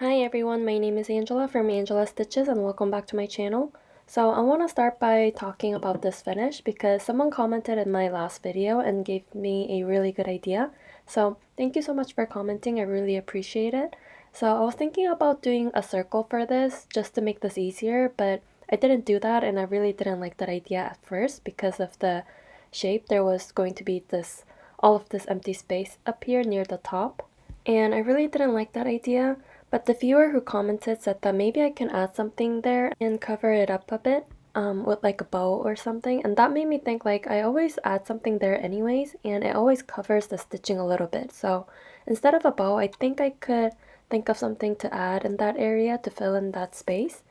Hi everyone, my name is Angela from Angela Stitches and welcome back to my channel. So I want to start by talking about this finish because someone commented in my last video and gave me a really good idea. So thank you so much for commenting, I really appreciate it. So I was thinking about doing a circle for this just to make this easier, but I didn't do that and I really didn't like that idea at first because of the shape. There was going to be all of this empty space up here near the top. And I really didn't like that idea. But the viewer who commented said that maybe I can add something there and cover it up a bit with like a bow or something. And that made me think like I always add something there anyways and it always covers the stitching a little bit. So instead of a bow, I think I could think of something to add in that area to fill in that space.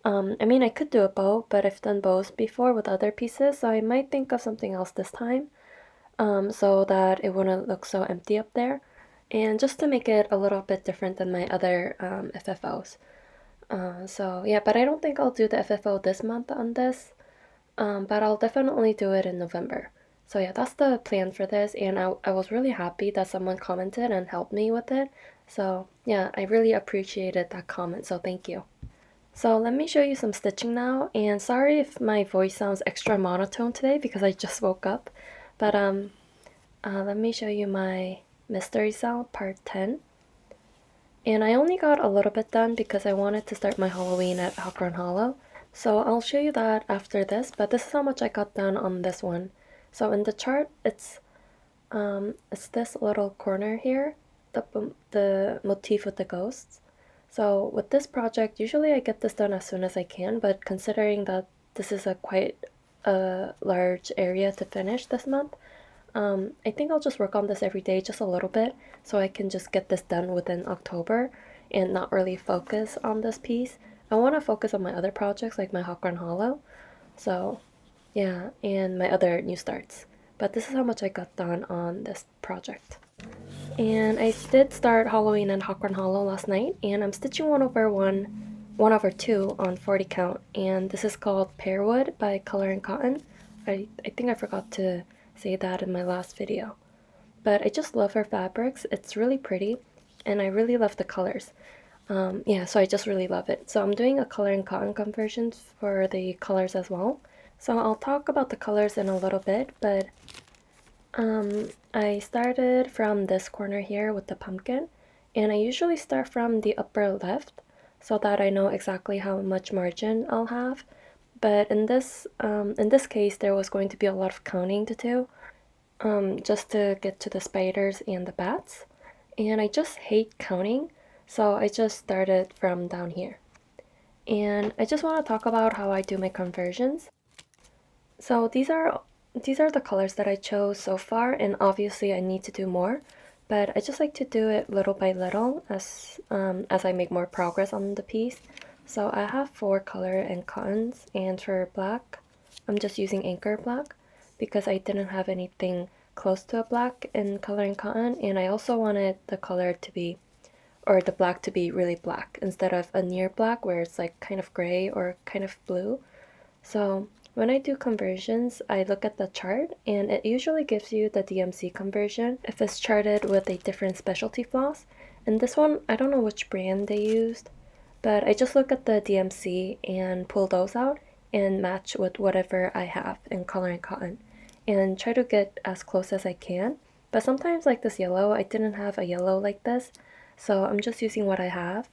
I mean, I could do a bow, but I've done bows before with other pieces, so I might think of something else this time so that it wouldn't look so empty up there. And just to make it a little bit different than my other FFOs. So yeah, but I don't think I'll do the FFO this month on this, but I'll definitely do it in November. So yeah, that's the plan for this, and I was really happy that someone commented and helped me with it. So yeah, I really appreciated that comment, so thank you. So let me show you some stitching now, and sorry if my voice sounds extra monotone today because I just woke up, but let me show you my mystery cell part 10. And I only got a little bit done because I wanted to start my Halloween at Hawk Hollow. So I'll show you that after this, but this is how much I got done on this one. So in the chart, it's this little corner here, the motif with the ghosts. So with this project, usually I get this done as soon as I can, but considering that this is a quite a large area to finish this month, I think I'll just work on this every day just a little bit so I can just get this done within October and not really focus on this piece. I want to focus on my other projects like my Hawk Hollow. So yeah, and my other new starts. But this is how much I got done on this project. And I did start Halloween and Hawk Hollow last night, and I'm stitching 1/2 on 40 count, and this is called Pearwood by Color and Cotton. I think I forgot to say that in my last video. But I just love her fabrics. It's really pretty, and I really love the colors. Yeah, so I just really love it. So I'm doing a Color and Cotton conversion for the colors as well. So I'll talk about the colors in a little bit, but I started from this corner here with the pumpkin, and I usually start from the upper left so that I know exactly how much margin I'll have. But in this case, there was going to be a lot of counting to do, just to get to the spiders and the bats. And I just hate counting, so I just started from down here. And I just want to talk about how I do my conversions. So these are the colors that I chose so far, and obviously I need to do more, but I just like to do it little by little as I make more progress on the piece. So I have 4 color and cottons, and for black, I'm just using Anchor Black because I didn't have anything close to a black in color and cotton, and I also wanted the color to be, or the black to be really black instead of a near black where it's like kind of gray or kind of blue. So when I do conversions, I look at the chart and it usually gives you the DMC conversion if it's charted with a different specialty floss. And this one, I don't know which brand they used, but I just look at the DMC and pull those out and match with whatever I have in color and cotton and try to get as close as I can. But sometimes like this yellow, I didn't have a yellow like this, so I'm just using what I have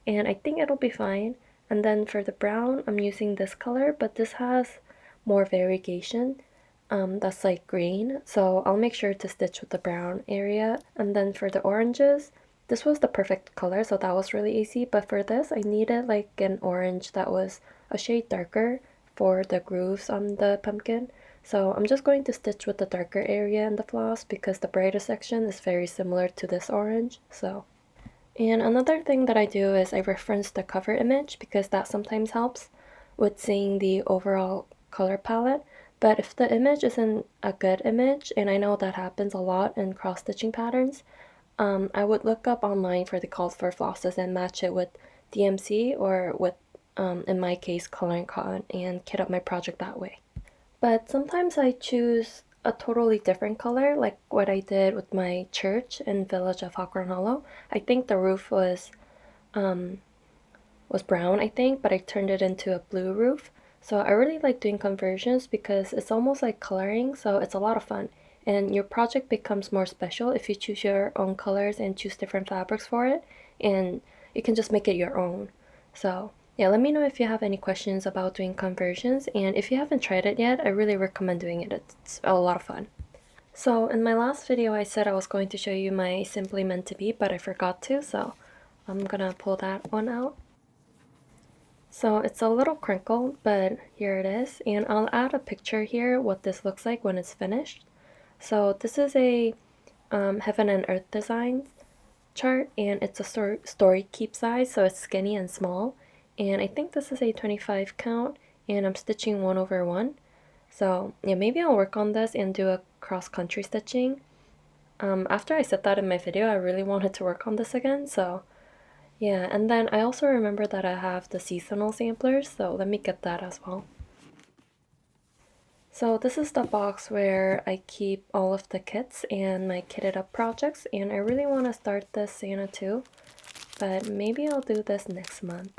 and I think it'll be fine. And then for the brown, I'm using this color, but this has more variegation. That's like green, so I'll make sure to stitch with the brown area. And then for the oranges, this was the perfect color, so that was really easy. But for this, I needed like an orange that was a shade darker for the grooves on the pumpkin. So I'm just going to stitch with the darker area in the floss because the brighter section is very similar to this orange. And another thing that I do is I reference the cover image because that sometimes helps with seeing the overall color palette. But if the image isn't a good image, and I know that happens a lot in cross-stitching patterns, I would look up online for the calls for flosses and match it with DMC or with, in my case, Color and Cotton and kit up my project that way. But sometimes I choose a totally different color, like what I did with my church in Village of Hawk Hollow. I think the roof was was brown, I think, but I turned it into a blue roof. So I really like doing conversions because it's almost like coloring, so it's a lot of fun. And your project becomes more special if you choose your own colors and choose different fabrics for it, and you can just make it your own. So yeah, let me know if you have any questions about doing conversions, and if you haven't tried it yet, I really recommend doing it. It's a lot of fun. So in my last video I said I was going to show you my Simply Meant to Be, but I forgot to, so I'm gonna pull that one out. So it's a little crinkled, but here it is, and I'll add a picture here what this looks like when it's finished. So this is a Heaven and Earth design chart, and it's a story keep size, so it's skinny and small, and I think this is a 25 count, and I'm stitching 1/1. So yeah, maybe I'll work on this and do a cross-country stitching. After I said that in my video, I really wanted to work on this again, so yeah. And then I also remember that I have the seasonal samplers, so let me get that as well. So this is the box where I keep all of the kits and my kitted up projects, and I really want to start this Santa too, but maybe I'll do this next month.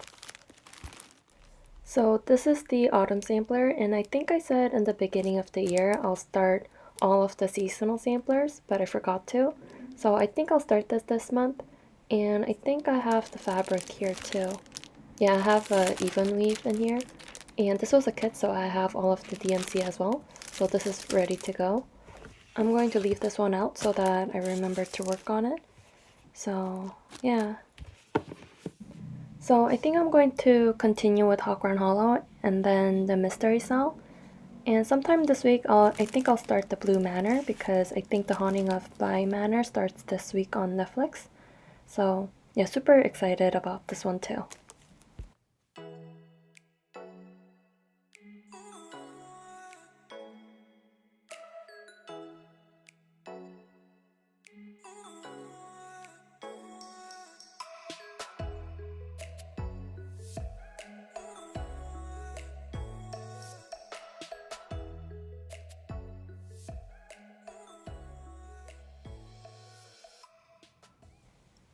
So this is the autumn sampler, and I think I said in the beginning of the year I'll start all of the seasonal samplers, but I forgot to. So I think I'll start this month, and I think I have the fabric here too. Yeah, I have a even weave in here, and this was a kit, so I have all of the DMC as well. So this is ready to go. I'm going to leave this one out so that I remember to work on it. So yeah. So I think I'm going to continue with Hawk Run Hollow and then the Mystery Cell. And sometime this week, I think I'll start the Blue Manor because I think the Haunting of Bly Manor starts this week on Netflix. So yeah, super excited about this one too.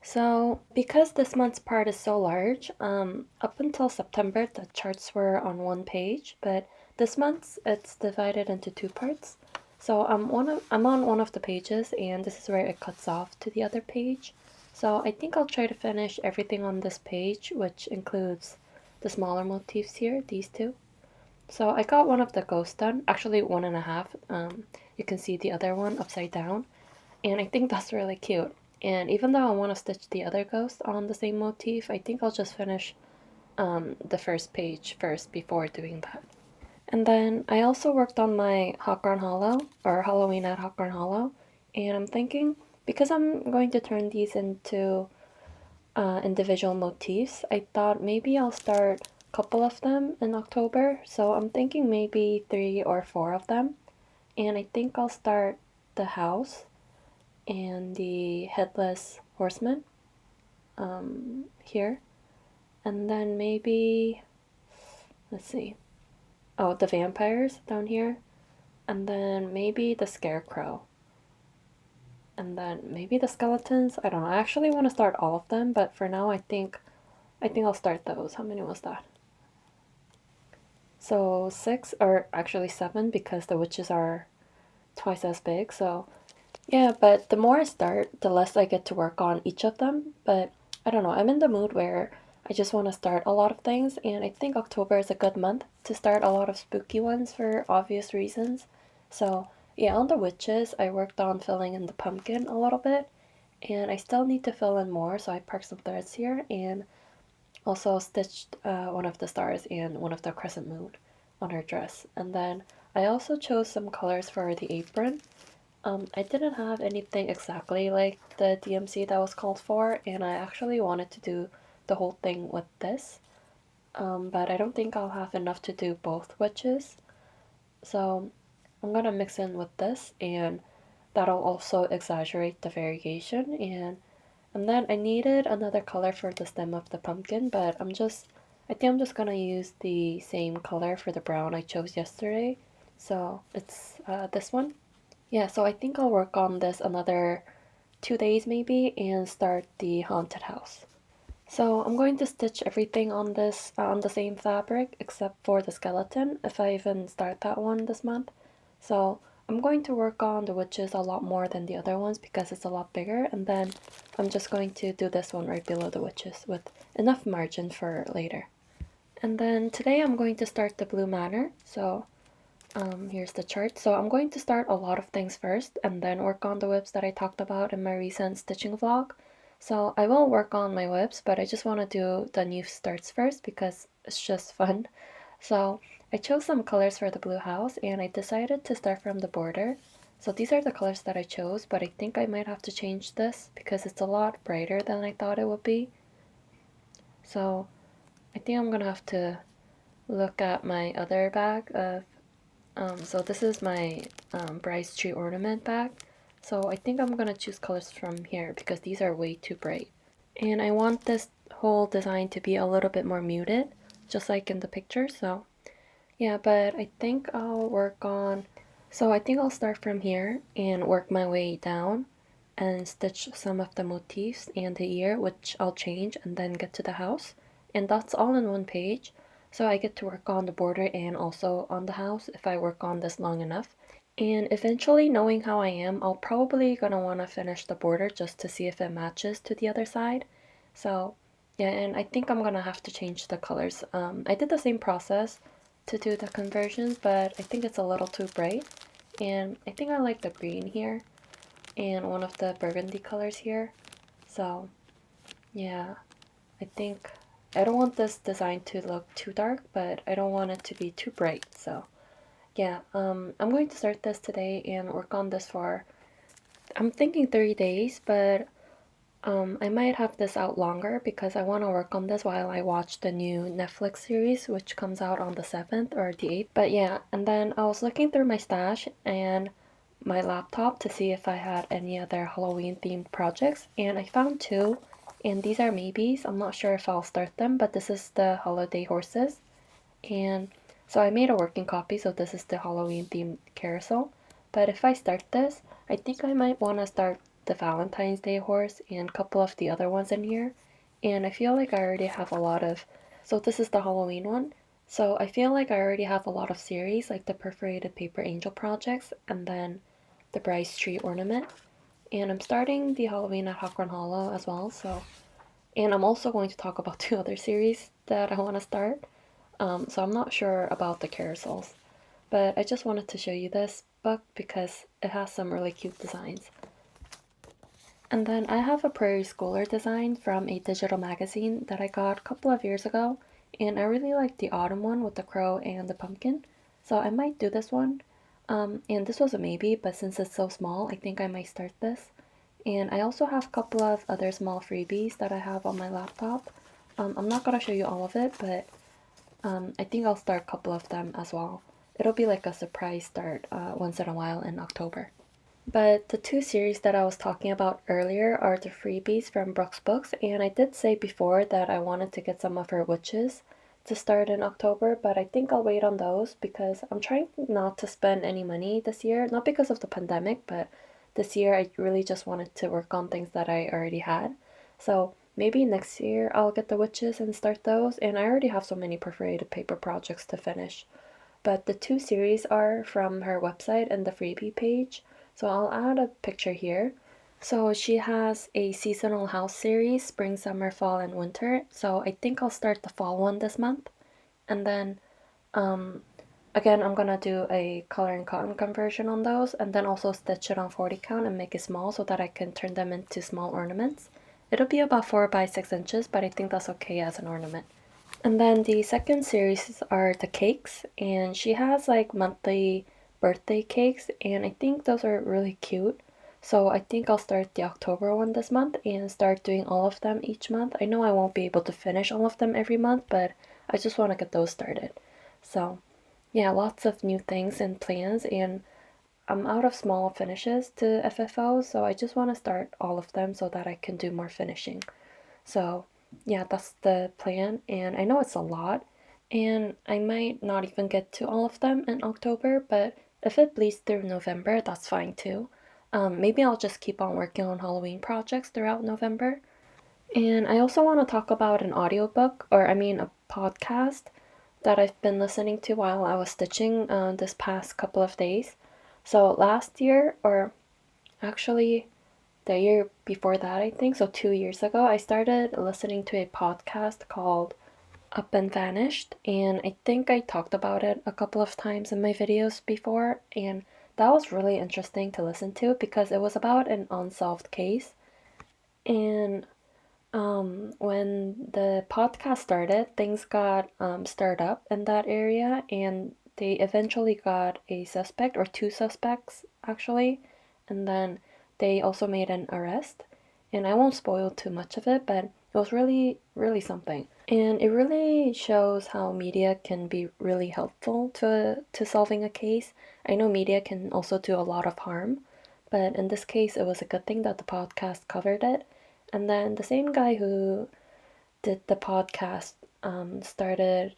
So because this month's part is so large, up until September the charts were on one page, but this month's it's divided into two parts. So I'm on one of the pages, and this is where it cuts off to the other page. So I think I'll try to finish everything on this page, which includes the smaller motifs here, these two. So I got one of the ghosts done, actually one and a half. You can see the other one upside down, and I think that's really cute. And even though I want to stitch the other ghost on the same motif, I think I'll just finish the first page first before doing that. And then I also worked on my Hawk Hollow, or Halloween at Hawk Hollow, and I'm thinking, because I'm going to turn these into individual motifs, I thought maybe I'll start a couple of them in October, so I'm thinking maybe 3 or 4 of them. And I think I'll start the house and the headless horseman here, and then maybe, let's see, oh, the vampires down here, and then maybe the scarecrow, and then maybe the skeletons. I don't know, I actually want to start all of them, but for now I think I'll start those. How many was that? So 6, or actually 7, because the witches are twice as big. So yeah, but the more I start, the less I get to work on each of them. But I don't know, I'm in the mood where I just want to start a lot of things, and I think October is a good month to start a lot of spooky ones for obvious reasons. So yeah, on the witches, I worked on filling in the pumpkin a little bit, and I still need to fill in more, so I parked some threads here and also stitched one of the stars and one of the crescent moon on her dress. And then I also chose some colors for the apron. I didn't have anything exactly like the DMC that was called for, and I actually wanted to do the whole thing with this, but I don't think I'll have enough to do both witches, so I'm gonna mix in with this, and that'll also exaggerate the variation. And then I needed another color for the stem of the pumpkin, but I think I'm just gonna use the same color for the brown I chose yesterday, so it's this one. Yeah, so I think I'll work on this another 2 days maybe and start the haunted house. So I'm going to stitch everything on this on the same fabric except for the skeleton, if I even start that one this month. So I'm going to work on the witches a lot more than the other ones because it's a lot bigger, and then I'm just going to do this one right below the witches with enough margin for later. And then today I'm going to start the blue manor. So here's the chart. So I'm going to start a lot of things first and then work on the whips that I talked about in my recent stitching vlog. So I will work on my whips, but I just want to do the new starts first because it's just fun. So I chose some colors for the blue house and I decided to start from the border. So these are the colors that I chose, but I think I might have to change this because it's a lot brighter than I thought it would be. So I think I'm gonna have to look at my other bag of so this is my Bryce tree ornament bag. So I think I'm gonna choose colors from here because these are way too bright. And I want this whole design to be a little bit more muted, just like in the picture. So yeah, but I think I'll work on, so I think I'll start from here and work my way down and stitch some of the motifs and the ear, which I'll change, and then get to the house. And that's all in one page. So I get to work on the border and also on the house if I work on this long enough. And eventually, knowing how I am, I'll probably gonna want to finish the border just to see if it matches to the other side. So yeah, and I think I'm gonna have to change the colors. I did the same process to do the conversions, but I think it's a little too bright. And I think I like the green here and one of the burgundy colors here. So yeah, I think I don't want this design to look too dark, but I don't want it to be too bright. So yeah, I'm going to start this today and work on this for, I'm thinking 30 days, but I might have this out longer because I want to work on this while I watch the new Netflix series, which comes out on the 7th or the 8th. But yeah, and then I was looking through my stash and my laptop to see if I had any other Halloween themed projects, and I found two, and these are maybes. I'm not sure if I'll start them, but this is the holiday horses. And so I made a working copy, so this is the Halloween themed carousel. But if I start this, I think I might want to start the Valentine's Day horse and a couple of the other ones in here. And I feel like I already have a lot of, so this is the Halloween one. So I feel like I already have a lot of series, like the perforated paper angel projects and then the Bryce tree ornament. And I'm starting the Halloween at Hawkrun Hollow as well, so, and I'm also going to talk about two other series that I want to start. So I'm not sure about the carousels, but I just wanted to show you this book because it has some really cute designs. And then I have a Prairie Schooler design from a digital magazine that I got a couple of years ago, and I really like the autumn one with the crow and the pumpkin, so I might do this one. And this was a maybe, but since it's so small, I think I might start this. And I also have a couple of other small freebies that I have on my laptop. I'm not gonna show you all of it, but I think I'll start a couple of them as well. It'll be like a surprise start once in a while in October. But the two series that I was talking about earlier are the freebies from Brooks Books, and I did say before that I wanted to get some of her witches to start in October, but I think I'll wait on those because I'm trying not to spend any money this year, not because of the pandemic, but this year I really just wanted to work on things that I already had. So maybe next year I'll get the witches and start those, and I already have so many perforated paper projects to finish. But the two series are from her website and the freebie page. So I'll add a picture here. So she has a seasonal house series, spring, summer, fall, and winter. So I think I'll start the fall one this month. And then um, again, I'm gonna do a color and cotton conversion on those and then also stitch it on 40 count and make it small so that I can turn them into small ornaments. It'll be about 4 by 6 inches, but I think that's okay as an ornament. And then the second series are the cakes, and she has like monthly birthday cakes, and I think those are really cute. So I think I'll start the October one this month and start doing all of them each month. I know I won't be able to finish all of them every month, but I just want to get those started. So yeah, lots of new things and plans, and I'm out of small finishes to FFO, so I just want to start all of them so that I can do more finishing. So yeah, that's the plan, and I know it's a lot, and I might not even get to all of them in October, but if it bleeds through November, that's fine too. Maybe I'll just keep on working on Halloween projects throughout November. And I also want to talk about an audiobook, or I mean a podcast that I've been listening to while I was stitching this past couple of days. So last year, or actually the year before that, I think, so 2 years ago, I started listening to a podcast called Up and Vanished, and I think I talked about it a couple of times in my videos before, and that was really interesting to listen to because it was about an unsolved case. And when the podcast started, things got stirred up in that area, and they eventually got a suspect, or two suspects actually, and then they also made an arrest. And I won't spoil too much of it, but it was really, really something. And it really shows how media can be really helpful to solving a case. I know media can also do a lot of harm, but in this case, it was a good thing that the podcast covered it. And then the same guy who did the podcast started,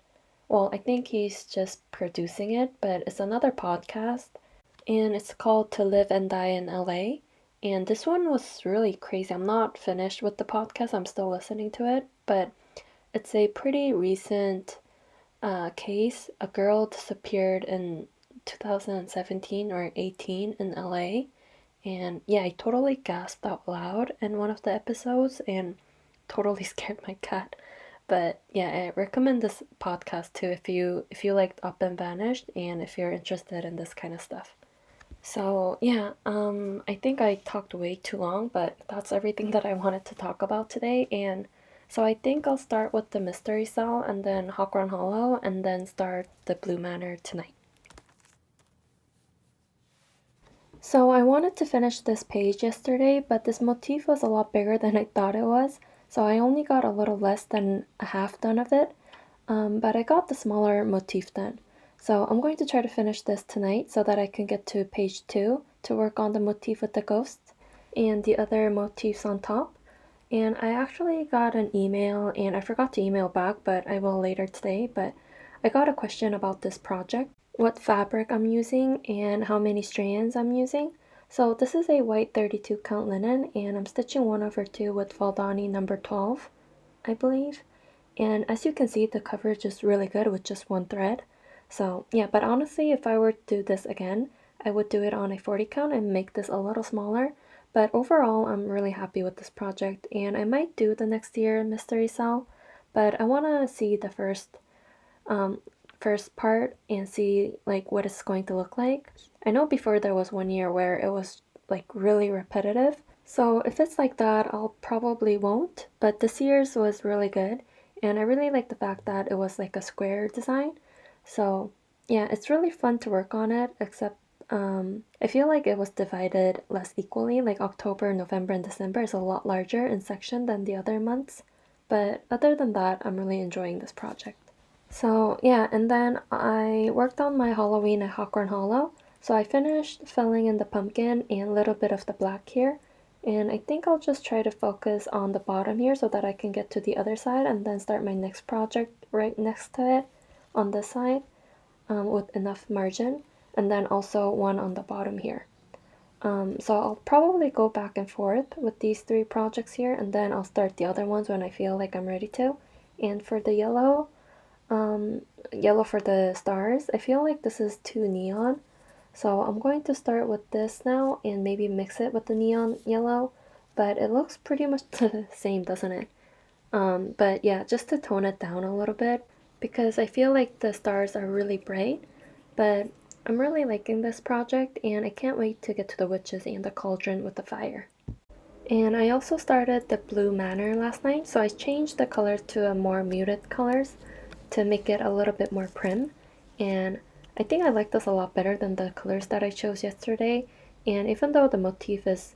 well, I think he's just producing it, but it's another podcast, and it's called To Live and Die in LA. And this one was really crazy. I'm not finished with the podcast, I'm still listening to it, but it's a pretty recent case. A girl disappeared in 2017 or 18 in LA. And yeah, I totally gasped out loud in one of the episodes and totally scared my cat. But yeah, I recommend this podcast too if you liked Up and Vanished and if you're interested in this kind of stuff. So yeah, I think I talked way too long, but that's everything that I wanted to talk about today. And so I think I'll start with the Mystery Cell and then Hawk Hollow and then start the Blue Manor tonight. So I wanted to finish this page yesterday, but this motif was a lot bigger than I thought it was, so I only got a little less than a half done of it, but I got the smaller motif done. So I'm going to try to finish this tonight so that I can get to page 2 to work on the motif with the ghosts and the other motifs on top. And I actually got an email, and I forgot to email back, but I will later today, but I got a question about this project, what fabric I'm using, and how many strands I'm using. So this is a white 32 count linen, and I'm stitching 1/2 with Faldani number 12, I believe. And as you can see, the coverage is really good with just one thread. So yeah, but honestly, if I were to do this again, I would do it on a 40 count and make this a little smaller. But overall, I'm really happy with this project, and I might do the next year Mystery Cell, but I want to see the um, first part and see like what it's going to look like. I know before there was one year where it was like really repetitive, so if it's like that, I'll probably won't, but this year's was really good, and I really like the fact that it was like a square design. So yeah, it's really fun to work on it, except I feel like it was divided less equally, like October, November, and December is a lot larger in section than the other months. But other than that, I'm really enjoying this project. So yeah, and then I worked on my Halloween at Hawkhorn Hollow. So I finished filling in the pumpkin and a little bit of the black here. And I think I'll just try to focus on the bottom here so that I can get to the other side and then start my next project right next to it on this side with enough margin. And then also one on the bottom here. So I'll probably go back and forth with these three projects here, and then I'll start the other ones when I feel like I'm ready to. And for the um, yellow for the stars, I feel like this is too neon. So I'm going to start with this now and maybe mix it with the neon yellow, but it looks pretty much the same, doesn't it? But yeah, just to tone it down a little bit, because I feel like the stars are really bright, but I'm really liking this project and I can't wait to get to the witches and the cauldron with the fire. And I also started the blue manor last night, so I changed the color to a more muted colors to make it a little bit more prim. And I think I like this a lot better than the colors that I chose yesterday. And even though the motif is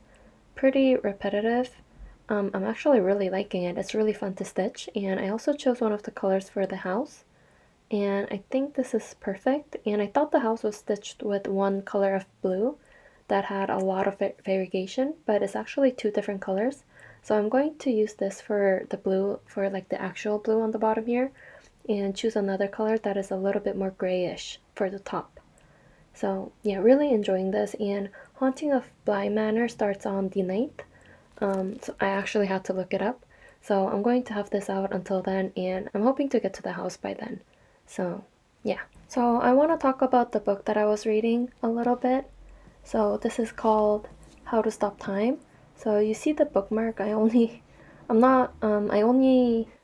pretty repetitive, I'm actually really liking it. It's really fun to stitch. And I also chose one of the colors for the house. And I think this is perfect. And I thought the house was stitched with one color of blue that had a lot of variegation, but it's actually two different colors. So I'm going to use this for the blue, for like the actual blue on the bottom here, and choose another color that is a little bit more grayish for the top. So yeah, really enjoying this. And Haunting of Bly Manor starts on the 9th. So I actually had to look it up. So I'm going to have this out until then, and I'm hoping to get to the house by then. So yeah. So I want to talk about the book that I was reading a little bit. So this is called How to Stop Time. So you see the bookmark. I only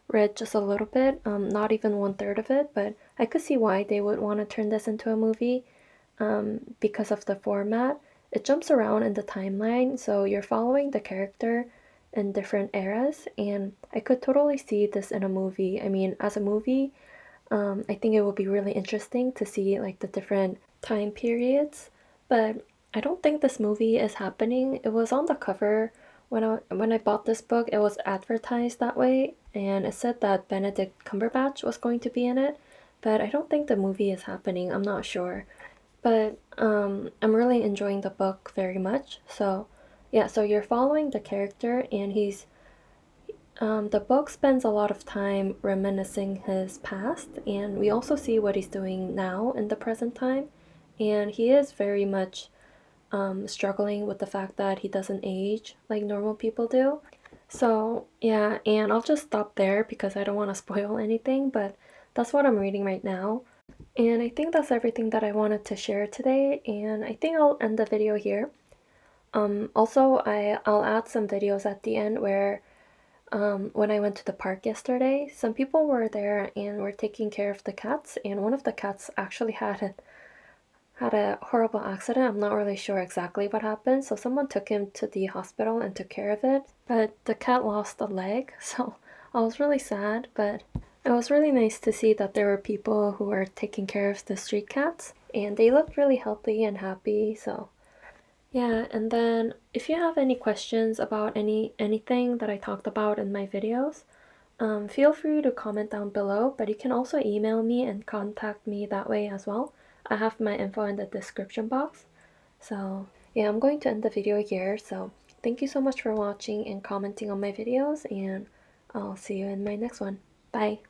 read just a little bit, not even 1/3 of it, but I could see why they would want to turn this into a movie, because of the format. It jumps around in the timeline, so you're following the character in different eras, and I could totally see this in a movie. I mean, as a movie, I think it would be really interesting to see like the different time periods, but I don't think this movie is happening. It was on the cover when I bought this book. It was advertised that way, and it said that Benedict Cumberbatch was going to be in it, but I don't think the movie is happening. I'm not sure, but I'm really enjoying the book very much. So yeah, so you're following the character, and the book spends a lot of time reminiscing his past, and we also see what he's doing now in the present time. And he is very much struggling with the fact that he doesn't age like normal people do. So, yeah, and I'll just stop there because I don't want to spoil anything, but that's what I'm reading right now. And I think that's everything that I wanted to share today, and I think I'll end the video here. Also, I'll add some videos at the end where when I went to the park yesterday, some people were there and were taking care of the cats, and one of the cats actually had a horrible accident. I'm not really sure exactly what happened, so someone took him to the hospital and took care of it. But the cat lost a leg, so I was really sad, but it was really nice to see that there were people who were taking care of the street cats, and they looked really healthy and happy, so yeah. And then if you have any questions about anything that I talked about in my videos, feel free to comment down below, but you can also email me and contact me that way as well. I have my info in the description box. So yeah, I'm going to end the video here. So thank you so much for watching and commenting on my videos, and I'll see you in my next one. Bye!